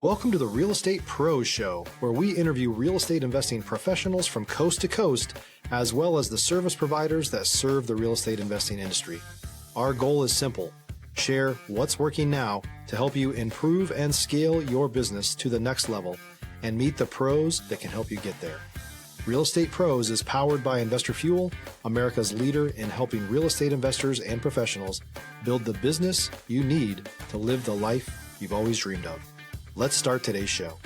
Welcome to the Real Estate Pros Show, where we interview real estate investing professionals from coast to coast, as well as the service providers that serve the real estate investing industry. Our goal is simple: share what's working now to help you improve and scale your business to the next level and meet the pros that can help you get there. Real Estate Pros is powered by Investor Fuel, America's leader in helping real estate investors and professionals build the business you need to live the life you've always dreamed of. Let's start today's show.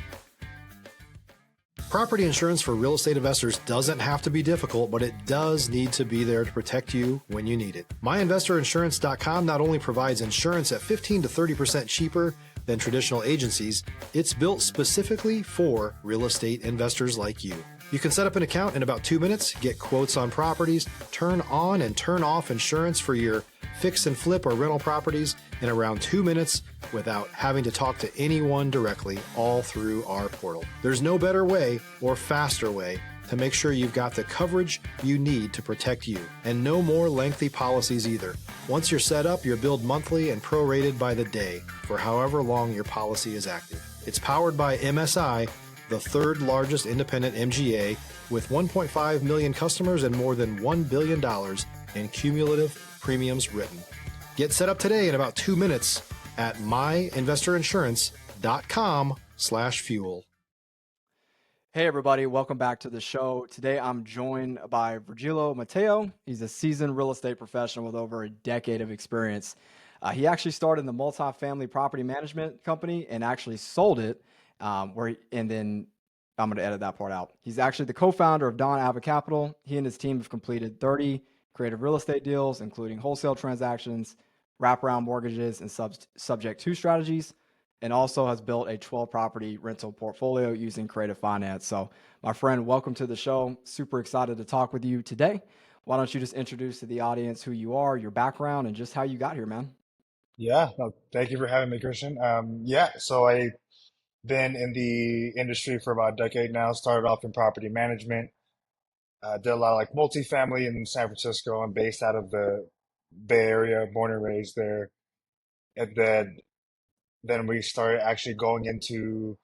Property insurance for real estate investors doesn't have to be difficult, but it does need to be there to protect you when you need it. MyInvestorInsurance.com not only provides insurance at 15 to 30% cheaper than traditional agencies, it's built specifically for real estate investors like you. You can set up an account in about 2 minutes, get quotes on properties, turn on and turn off insurance for your fix and flip or rental properties in around 2 minutes without having to talk to anyone directly, all through our portal. There's no better way or faster way to make sure you've got the coverage you need to protect you, and no more lengthy policies either. Once you're set up, you're billed monthly and prorated by the day for however long your policy is active. It's powered by MSI, the third largest independent MGA, with 1.5 million customers and more than $1 billion in cumulative premiums written. Get set up today in about 2 minutes at myinvestorinsurance.com/fuel. Hey everybody, welcome back to the show. Today I'm joined by Virgilio Mateo. He's a seasoned real estate professional with over a decade of experience. He actually started in the multifamily property management company and actually sold it. And then I'm going to edit that part out. He's actually the co-founder of Dawn Ava Capital. He and his team have completed 30 creative real estate deals, including wholesale transactions, wraparound mortgages, and subject to strategies, and also has built a 12 property rental portfolio using creative finance. So my friend, welcome to the show. Super excited to talk with you today. Why don't you just introduce to the audience who you are, your background, and just how you got here, man? Yeah, no, thank you for having me, Christian. So I've been in the industry for about a decade now. Started off in property management. Did a lot of like multifamily in San Francisco. I'm based out of the Bay Area, born and raised there. And then we started actually going into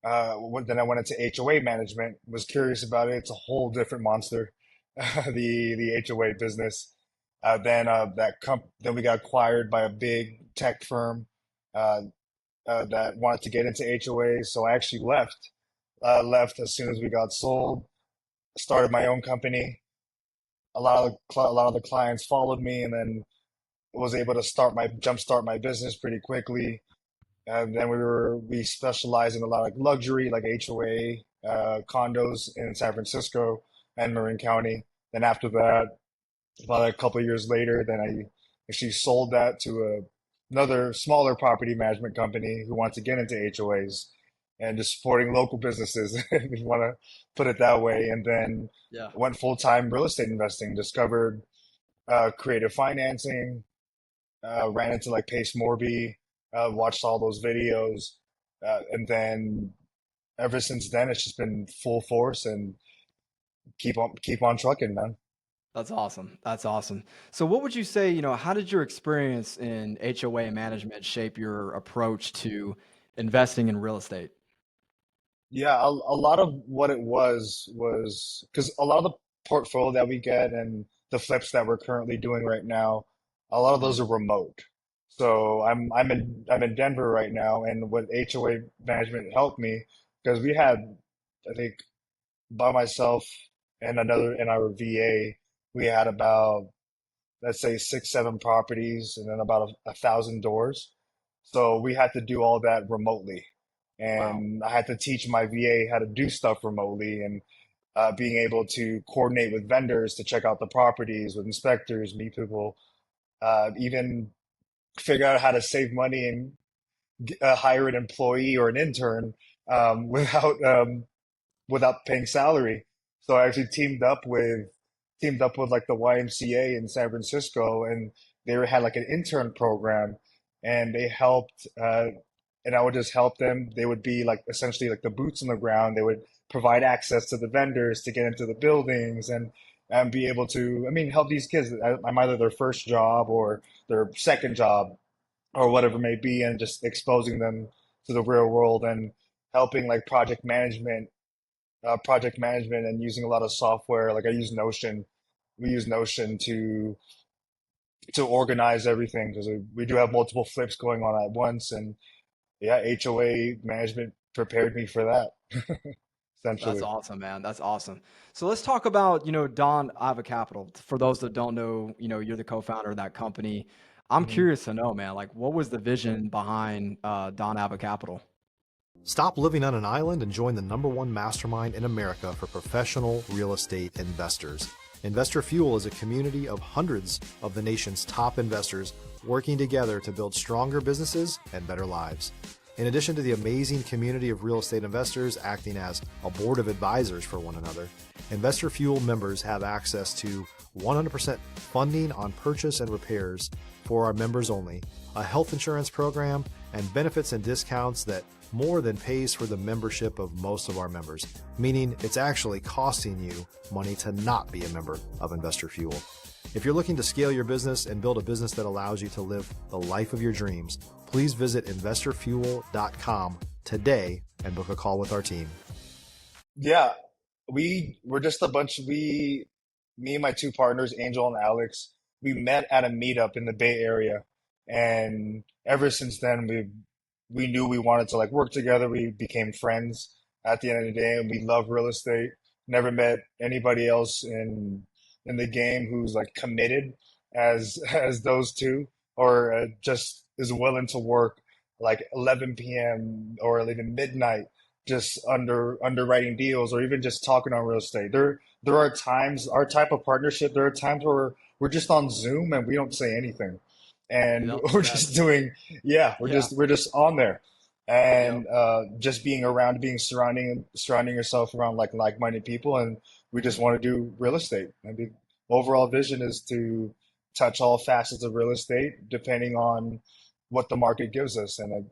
then I went into HOA management. Was curious about it. It's a whole different monster, the HOA business. Then we got acquired by a big tech firm. Uh, that wanted to get into HOAs. So I actually left as soon as we got sold, started my own company. A lot of the clients followed me, and then was able to jumpstart my business pretty quickly. And then we specialize in a lot of like luxury, like HOA condos in San Francisco and Marin County. Then after that, about a couple of years later, then I actually sold that to another smaller property management company who wants to get into HOAs and just supporting local businesses, if you want to put it that way. And then Yeah. went full-time real estate investing, discovered creative financing, ran into like Pace Morby, watched all those videos. And then ever since then, it's just been full force and keep on trucking, man. That's awesome. That's awesome. So what would you say, how did your experience in HOA management shape your approach to investing in real estate? Yeah, a lot of what it was because a lot of the portfolio that we get and the flips that we're currently doing right now, a lot of those are remote. So I'm in Denver right now, and with HOA management helped me because we had, I think, by myself and another in our VA, we had about, let's say, 6, 7 properties and then about 1,000 doors. So we had to do all that remotely. Wow. And I had to teach my VA how to do stuff remotely and being able to coordinate with vendors to check out the properties, with inspectors, meet people, even figure out how to save money and hire an employee or an intern without paying salary. So I actually teamed up with like the YMCA in San Francisco, and had like an intern program, and they helped. And I would just help them. They would be like essentially like the boots on the ground. They would provide access to the vendors to get into the buildings and be able to, I mean, help these kids. I'm either their first job or their second job or whatever it may be, and just exposing them to the real world and helping like project management and using a lot of software. Like I use Notion. We use Notion to organize everything because we do have multiple flips going on at once. And yeah, HOA management prepared me for that, That's essentially. awesome, man. That's awesome. So let's talk about, Dawn Ava Capital. For those that don't know, you're the co-founder of that company. I'm Mhm. curious to know, man, like what was the vision behind Dawn Ava Capital? Stop living on an island and join the #1 mastermind in America for professional real estate investors. Investor Fuel is a community of hundreds of the nation's top investors working together to build stronger businesses and better lives. In addition to the amazing community of real estate investors acting as a board of advisors for one another, Investor Fuel members have access to 100% funding on purchase and repairs for our members only, a health insurance program, and benefits and discounts that more than pays for the membership of most of our members, meaning it's actually costing you money to not be a member of Investor Fuel. If you're looking to scale your business and build a business that allows you to live the life of your dreams, please visit investorfuel.com today and book a call with our team. Yeah, we were just a bunch. Me and my two partners, Angel and Alex, we met at a meetup in the Bay Area, and ever since then we knew we wanted to like work together. We became friends at the end of the day, and we love real estate. Never met anybody else in the game who's like committed as as those two, or just is willing to work like 11 p.m. or even midnight just underwriting deals or even just talking on real estate. There are times our type of partnership, there are times where we're just on Zoom and we don't say anything. And Yep, we're that just doing yeah, yeah, we're just on there. yep, And just being around, being surrounding yourself around like-minded people, and we just want to do real estate. I mean, overall vision is to touch all facets of real estate, depending on what the market gives us. And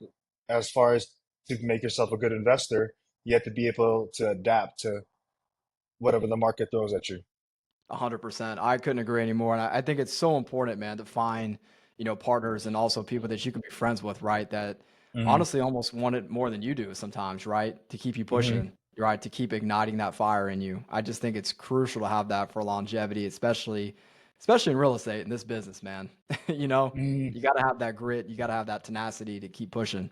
as far as to make yourself a good investor, you have to be able to adapt to whatever the market throws at you. 100%. I couldn't agree anymore. And I think it's so important, man, to find, partners and also people that you can be friends with, right? That Hmm. honestly almost want it more than you do sometimes, right? To keep you Hmm. pushing, right? To keep igniting that fire in you. I just think it's crucial to have that for longevity, especially in real estate in this business, man. You know, Hmm. you got to have that grit, you got to have that tenacity to keep pushing.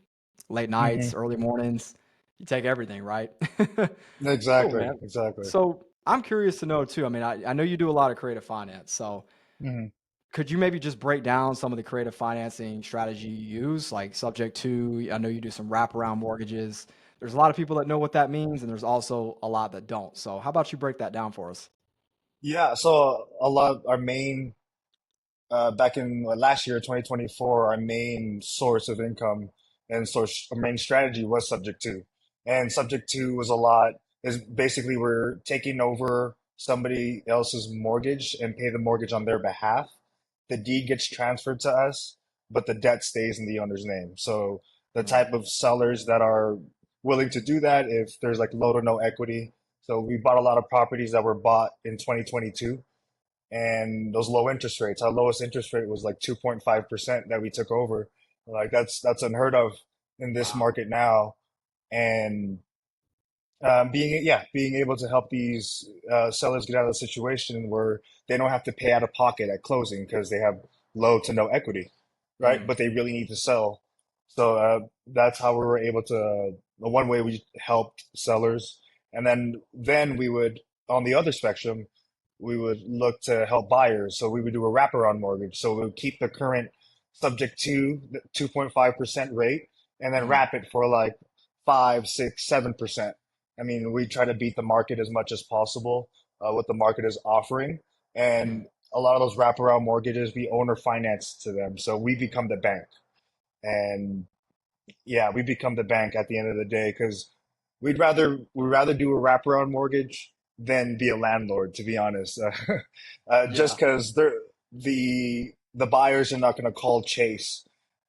Late Hmm. nights, early mornings, you take everything, right? Cool, Exactly, man. exactly. So I'm curious to know too. I mean, I know you do a lot of creative finance. So Hmm. could you maybe just break down some of the creative financing strategy you use, like subject to? I know you do some wraparound mortgages. There's a lot of people that know what that means, and there's also a lot that don't. So how about you break that down for us? Yeah, so a lot our main back in last year, 2024, our main source of income and source, our main strategy was subject to. And subject to was a lot, is basically we're taking over somebody else's mortgage and pay the mortgage on their behalf. The deed gets transferred to us, but the debt stays in the owner's name. So the Mm, type of sellers that are willing to do that, if there's like low to no equity. So we bought a lot of properties that were bought in 2022 and those low interest rates. Our lowest interest rate was like 2.5% that we took over. Like that's unheard of in this wow. market now. And being able to help these sellers get out of the situation where they don't have to pay out of pocket at closing because they have low to no equity, right? Mm, But they really need to sell. So that's how we were able to. The one way we helped sellers, and then we would on the other spectrum, we would look to help buyers. So we would do a wraparound mortgage. So we would keep the current subject to the 2.5% rate, and then mm, wrap it for like 5, 6, 7%. I mean, we try to beat the market as much as possible, what the market is offering. mm. And a lot of those wraparound mortgages, we owner finance to them. So we become the bank. And yeah, we become the bank at the end of the day because we'd rather do a wraparound mortgage than be a landlord, to be honest. Just Yeah. because the buyers are not going to call Chase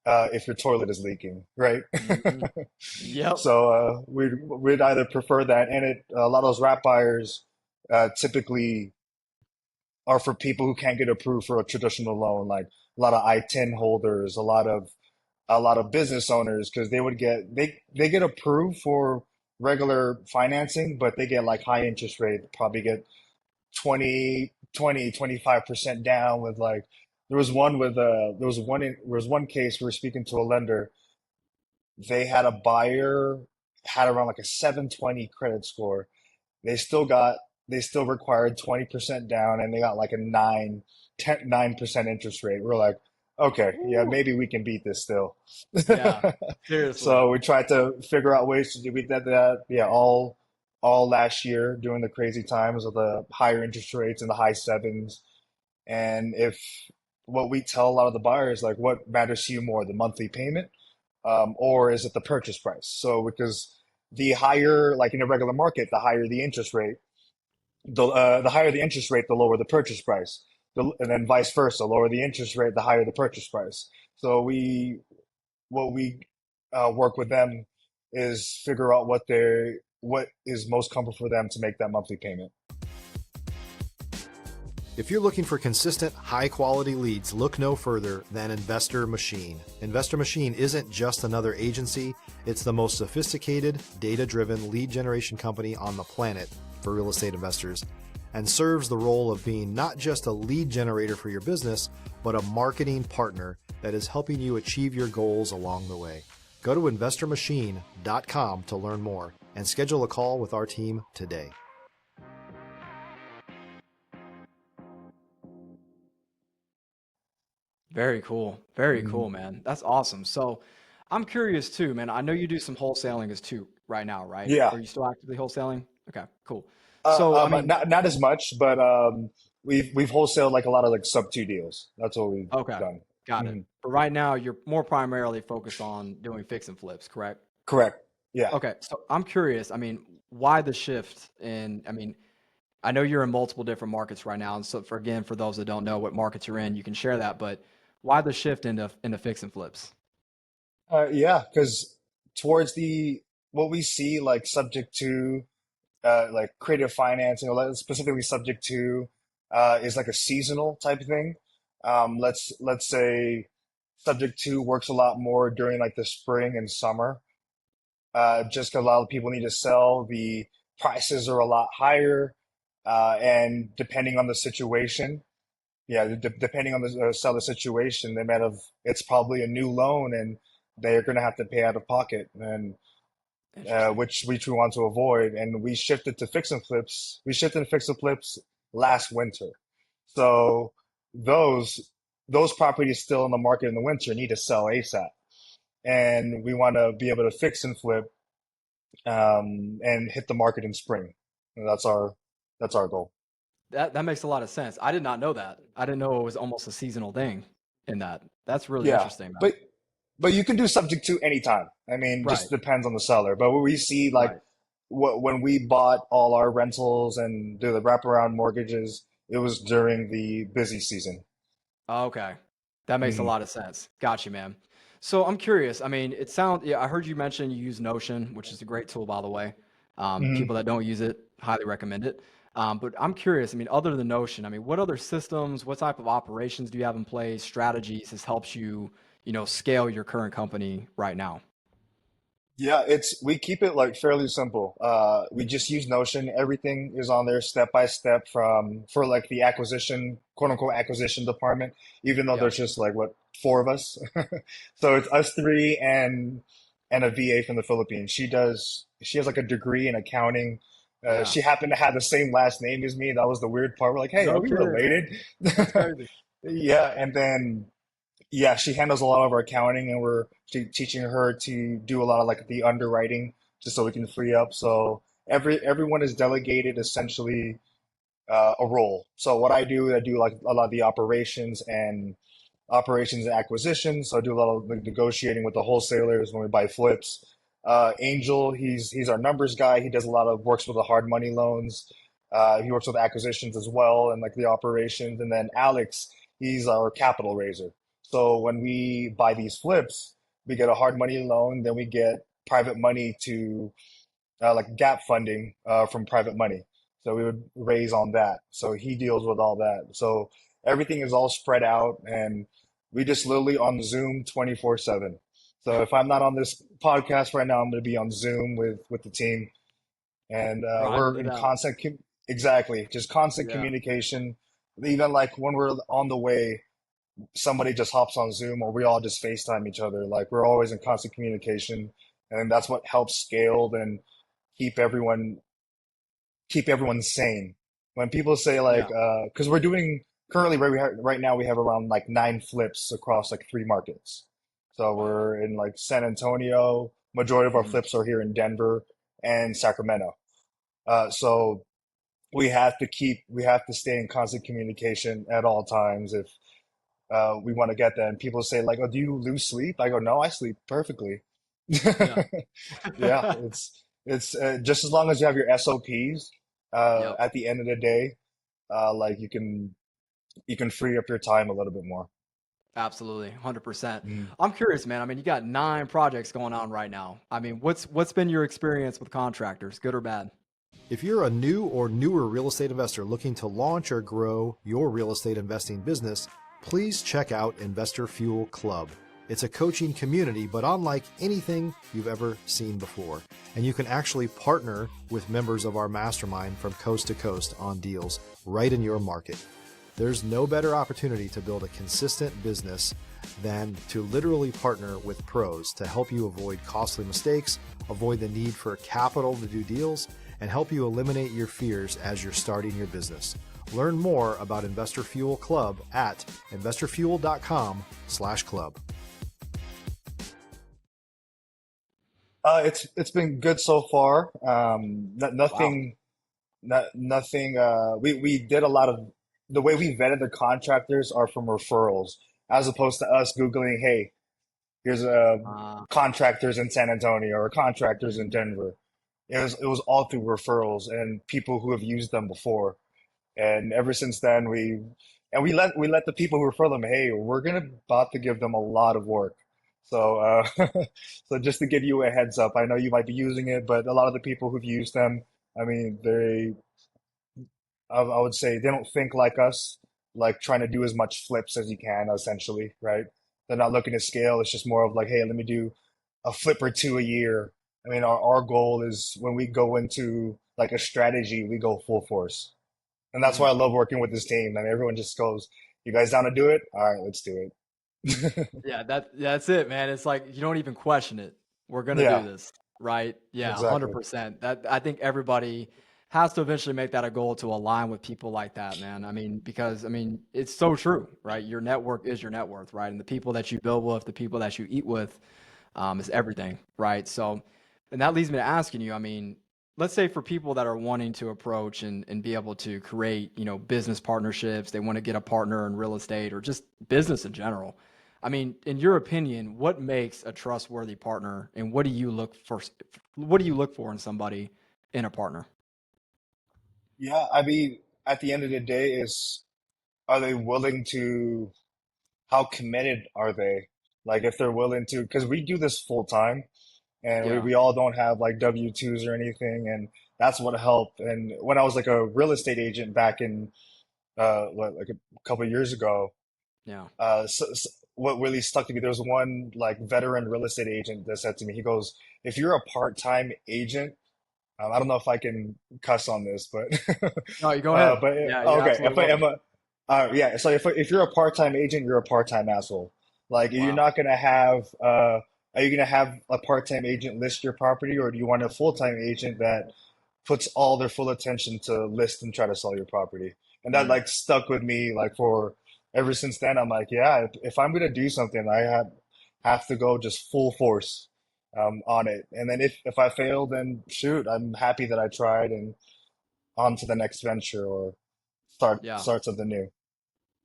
if your toilet is leaking, right? Hmm. Yep. So we'd either prefer that, and a lot of those wrap buyers typically are for people who can't get approved for a traditional loan, like a lot of I-10 holders, a lot of a lot of business owners because they get approved for regular financing, but they get like high interest rate, probably get 25% down with like there was one case we were speaking to a lender. They had a buyer had around like a 720 credit score. They still got they still required 20% down and they got like a 9% interest rate. We're like, okay, yeah, Ooh. maybe we can beat this still. Yeah, seriously. So we tried to figure out ways to do we did that, yeah, all last year during the crazy times of the higher interest rates and the high sevens. And if what we tell a lot of the buyers, like what matters to you more, the monthly payment, or is it the purchase price? So because the higher, like in a regular market, the higher the interest rate, the higher the interest rate, the lower the purchase price. And then vice versa, lower the interest rate, the higher the purchase price. So what we work with them is figure out what is most comfortable for them to make that monthly payment. If you're looking for consistent, high-quality leads, look no further than Investor Machine. Investor Machine isn't just another agency, it's the most sophisticated, data-driven lead generation company on the planet for real estate investors, and serves the role of being not just a lead generator for your business, but a marketing partner that is helping you achieve your goals along the way. Go to investormachine.com to learn more and schedule a call with our team today. Very cool. Very Mhm. cool, man. That's awesome. So I'm curious too, man. I know you do some wholesaling as too right now, right? Yeah. Are you still actively wholesaling? Okay, cool. So, I mean, Not as much, but we've wholesaled like a lot of like sub two deals. That's what we've okay, done. got it. Hmm. But right now, you're more primarily focused on doing fix and flips, correct? Correct. Yeah. Okay, so I'm curious. I mean, why the shift in, I mean, I know you're in multiple different markets right now, and so for again, for those that don't know what markets you're in, you can share that, but why the shift into fix and flips? Yeah, because towards the what we see like subject to like creative financing or specifically subject to is like a seasonal type of thing. Let's say subject to works a lot more during like the spring and summer. Just 'cause a lot of people need to sell, the prices are a lot higher, and depending on the situation, yeah, depending on the seller situation, they might have it's probably a new loan and they're going to have to pay out of pocket, and Interesting. which we want to avoid. And we shifted to fix and flips. We shifted to fix and flips last winter. So those those properties still in the market in the winter need to sell ASAP, and we want to be able to fix and flip and hit the market in spring. And that's our goal. That makes a lot of sense. I did not know that. I didn't know it was almost a seasonal thing in that. That's really Yeah, interesting, man. but you can do subject to anytime. I mean, just Right, depends on the seller. But what we see, like right. when we bought all our rentals and do the wraparound mortgages, it was during the busy season. Okay. That makes a Hmm. lot of sense. Got you, man. So I'm curious. I mean, it sounds, yeah, I heard you mention you use Notion, which is a great tool, by the way. Hmm. People that don't use it, highly recommend it. But I'm curious, I mean, other than Notion, I mean, what other systems, what type of operations do you have in place, strategies has helped you, scale your current company right now? Yeah, it's we keep it like fairly simple. We just use Notion. Everything is on there step by step from for like the acquisition, quote unquote acquisition department, even though Yep. there's just like what four of us. So it's us three and a VA from the Philippines. She has like a degree in accounting. Yeah. She happened to have the same last name as me. That was the weird part. We're like, hey, are No we kidding, man. related? That's crazy. Yeah, and then yeah, she handles a lot of our accounting, and we're teaching her to do a lot of like the underwriting, just so we can free up. So everyone is delegated essentially a role. So what I do like a lot of the operations and acquisitions. So I do a lot of like, negotiating with the wholesalers when we buy flips. Angel, he's our numbers guy. He does a lot of works with the hard money loans. He works with acquisitions as well and like the operations. And then Alex, he's our capital raiser. So when we buy these flips, we get a hard money loan, then we get private money to like gap funding from private money. So we would raise on that. So he deals with all that. So everything is all spread out, and we just literally on Zoom 24/7. So if I'm not on this podcast right now, I'm going to be on Zoom with the team, and Grinding we're it in out. exactly, just constant Yeah. communication. Even like when we're on the way, somebody just hops on Zoom, or we all just FaceTime each other. Like we're always in constant communication, and that's what helps scale and keep everyone keep everyone sane. When people say like, Yeah. because we're doing currently right now we have around like 9 flips across like 3 markets. So Wow. we're in like San Antonio. Majority of our Mhm. flips are here in Denver and Sacramento. So we have to stay in constant communication at all times if we want to get that. And people say like, "Oh, do you lose sleep?" I go, "No, I sleep perfectly." Yeah. Yeah, it's just as long as you have your SOPs. Yep. At the end of the day, like you can free up your time a little bit more. Absolutely. 100%. Mm. I'm curious, man. I mean, you got 9 projects going on right now. I mean, what's been your experience with contractors, good or bad? If you're a new or newer real estate investor looking to launch or grow your real estate investing business, please check out Investor Fuel Club. It's a coaching community, but unlike anything you've ever seen before. And you can actually partner with members of our mastermind from coast to coast on deals right in your market. There's no better opportunity to build a consistent business than to literally partner with pros to help you avoid costly mistakes, avoid the need for capital to do deals, and help you eliminate your fears as you're starting your business. Learn more about Investor Fuel Club at investorfuel.com/club. It's been good so far. Wow. Nothing. We did a lot of the way we vetted the contractors are from referrals, as opposed to us Googling, "Hey, here's a Uh, contractors in San Antonio or contractors in mhm. Denver." It was all through referrals and people who have used them before. And ever since then, we let the people who refer them, hey, we're gonna about to give them a lot of work. So so just to give you a heads up, I know you might be using it, but a lot of the people who've used them, I mean, I would say they don't think like us, like trying to do as much flips as you can, essentially, right? They're not looking to scale. It's just more of like, hey, let me do a flip or two a year. I mean, our goal is when we go into like a strategy, we go full force. And that's why I Mhm. love working with this team. I mean, everyone just goes, "You guys down to do it? All right, let's do it." Yeah, that's it, man. It's like you don't even question it. We're gonna do Yeah, this, right? Yeah, exactly. 100%. That I think everybody has to eventually make that a goal to align with people like that, man. I mean, because I mean, it's so true, right? Your network is your net worth, right? And the people that you build with, the people that you eat with, is everything, right? So, and that leads me to asking you, I mean, let's say for people that are wanting to approach and be able to create, business partnerships, they want to get a partner in real estate or just business in general. I mean, in your opinion, what makes a trustworthy partner and what do you look for in somebody in a partner? Yeah, I mean, at the end of the day, is are they willing to, how committed are they? Like, if they're willing to, because we do this full time and Yeah. we all don't have like W-2s or anything. And that's what helped. And when I was like a real estate agent back in, like a couple of years ago, Yeah. what really stuck to me, there was one like veteran real estate agent that said to me, he goes, if you're a part-time agent, I don't know if I can cuss on this, but No, you go ahead. but Yeah, you're okay, absolutely if I am welcome. a, yeah, so if you're a part-time agent, you're a part-time asshole. Like you're Wow. not gonna have, are you gonna have a part-time agent list your property, or do you want a full-time agent that puts all their full attention to list and try to sell your property? And that Mm, like stuck with me like for ever since then. I'm like, yeah, if I'm gonna do something, I have to go just full force on it. And then if I fail, then shoot, I'm happy that I tried and on to the next venture or yeah. start something new.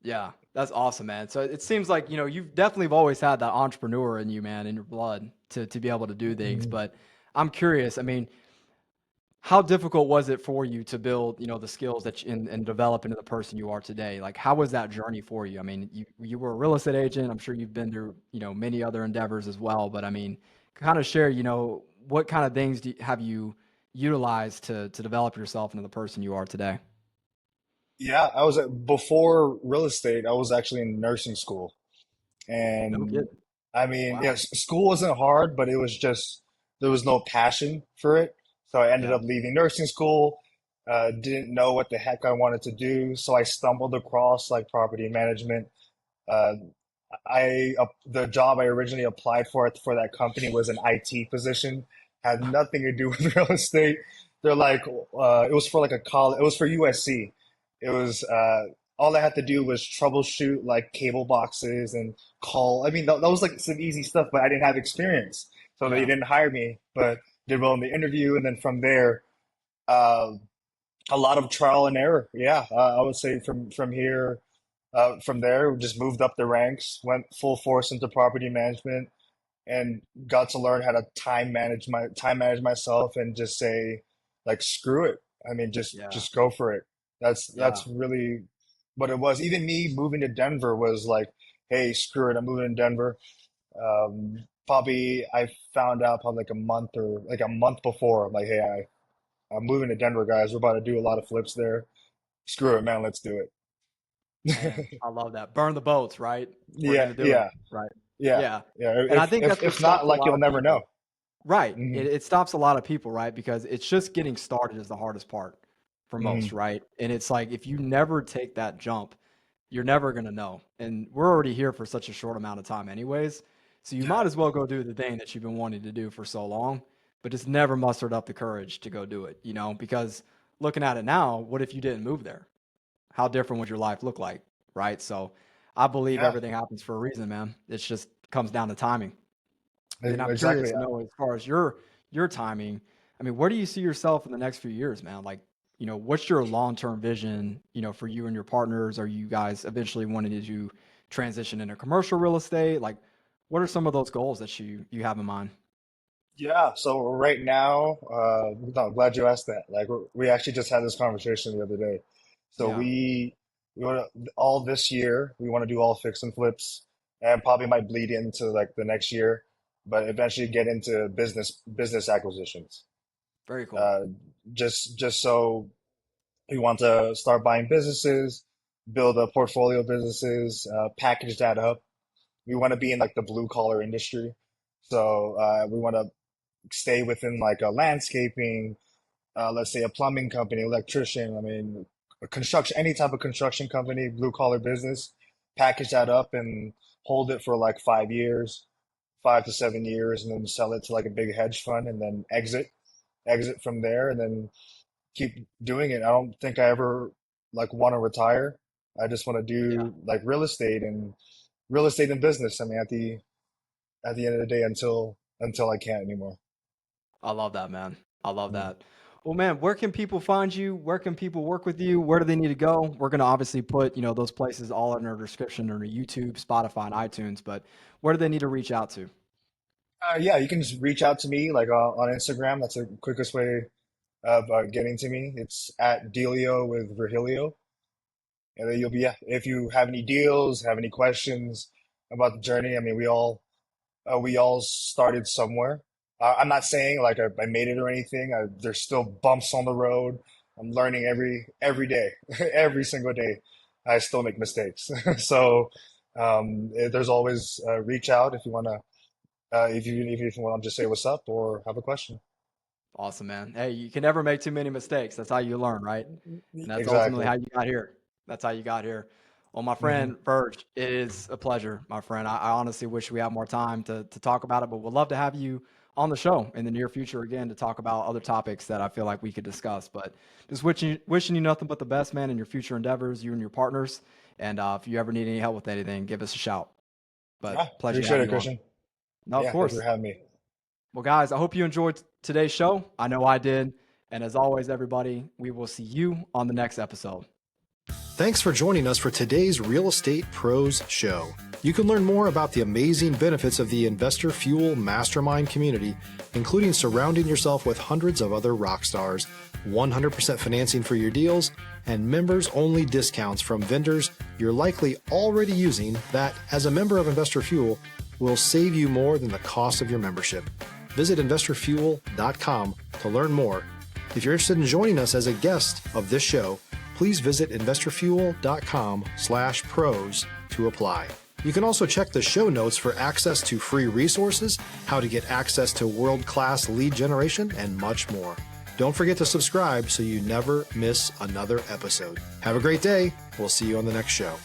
Yeah, that's awesome, man. So it seems like, you've definitely have always had that entrepreneur in you, man, in your blood to be able to do things. Mhm. But I'm curious, I mean, how difficult was it for you to build, the skills that and develop into the person you are today? Like, how was that journey for you? I mean, you were a real estate agent. I'm sure you've been through, many other endeavors as well. But I mean, kind of share, what kind of things have you utilized to develop yourself into the person you are today? Yeah, before real estate, I was actually in nursing school. No And kidding. I mean, Wow. school wasn't hard, but it was just there was no passion for it. So I ended Yeah. up leaving nursing school. Didn't know what the heck I wanted to do, so I stumbled across like property management. Uh, the job I originally applied for that company was an IT position, had nothing to do with real estate. They're like, it was for like a college, it was for USC. It was all I had to do was troubleshoot like cable boxes and call. I mean, that was like some easy stuff, but I didn't have experience, so they Yeah. didn't hire me. But did well in the interview, and then from there, uh, a lot of trial and error. Yeah, I would say from there, we just moved up the ranks, went full force into property management, and got to learn how to time manage myself, and just say, like, screw it. I mean, Yeah. just go for it. Yeah. That's really what it was. Even me moving to Denver was like, hey, screw it, I'm moving to Denver. Probably I found out probably like a month before. I'm like, hey, I'm moving to Denver, guys. We're about to do a lot of flips there. Screw it, man. Let's do Man, it. I love that. Burn the boats, right? We're Yeah, gonna do it, yeah, right? yeah, Yeah. yeah. And I think that's what If not, stops a like lot you'll of never know. people. Right. Hmm. It stops a lot of people, right? Because it's just getting started is the hardest part for most, Hmm. right? And it's like if you never take that jump, you're never gonna know. And we're already here for such a short amount of time anyways. So you Yeah, might as well go do the thing that you've been wanting to do for so long, but just never mustered up the courage to go do it, because looking at it now, what if you didn't move there? How different would your life look like, right? So I believe yeah, everything happens for a reason, man. It's just comes down to timing. And I'm curious exactly. to know as far as your timing, I mean, where do you see yourself in the next few years, man? Like, what's your long-term vision, for you and your partners? Are you guys eventually wanting to transition into commercial real estate? Like, what are some of those goals that you have in mind? Yeah. So right now, no, glad you asked that. Like we actually just had this conversation the other day. So Yeah, we want to all this year we want to do all fix and flips, and probably might bleed into like the next year, but eventually get into business acquisitions. very cool. Uh, just so we want to start buying businesses, build a portfolio of businesses, package that up. We want to be in like the blue collar industry. So we want to stay within like a landscaping, let's say a plumbing company, electrician. I mean, a construction, any type of construction company, blue collar business. Package that up and hold it for like 5 years, 5 to 7 years, and then sell it to like a big hedge fund, and then exit from there, and then keep doing it. I don't think I ever like want to retire. I just want to Yeah, do like real estate and business. I mean, at the end of the day, until I can't anymore. I love that, man. I love Mm. that. Well, man, where can people find you? Where can people work with you? Where do they need to go? We're going to obviously put, those places all in our description under YouTube, Spotify, and iTunes, but where do they need to reach out to? Yeah, you can just reach out to me like on Instagram. That's the quickest way of getting to me. It's at Delio with Virgilio, and then you'll be, yeah. If you have any deals, have any questions about the journey, I mean, we all started somewhere. I'm not saying like I made it or anything. There's still bumps on the road. I'm learning every day, every single day. I still make mistakes. So there's always reach out if you want to, if you want to just say what's up or have a question. Awesome, man. Hey, you can never make too many mistakes. That's how you learn, right? And that's ultimately Exactly. how you got here. That's how you got here. Well, my Hmm. friend Verge, it is a pleasure, my friend. I honestly wish we had more time to talk about it, but we'd love to have you on the show in the near future again to talk about other topics that I feel like we could discuss. But just wishing you nothing but the best, man, in your future endeavors, you and your partners. And if you ever need any help with anything, give us a shout. Yeah, But pleasure to appreciate have it, you on. Christian. No, of Yeah, thank you course. for having me. Well, guys, I hope you enjoyed today's show. I know I did. And as always, everybody, we will see you on the next episode. Thanks for joining us for today's Real Estate Pros Show. You can learn more about the amazing benefits of the Investor Fuel Mastermind community, including surrounding yourself with hundreds of other rock stars, 100% financing for your deals, and members-only discounts from vendors you're likely already using that, as a member of Investor Fuel, will save you more than the cost of your membership. Visit investorfuel.com to learn more. If you're interested in joining us as a guest of this show, please visit investorfuel.com/pros to apply. You can also check the show notes for access to free resources, how to get access to world-class lead generation, and much more. Don't forget to subscribe so you never miss another episode. Have a great day. We'll see you on the next show.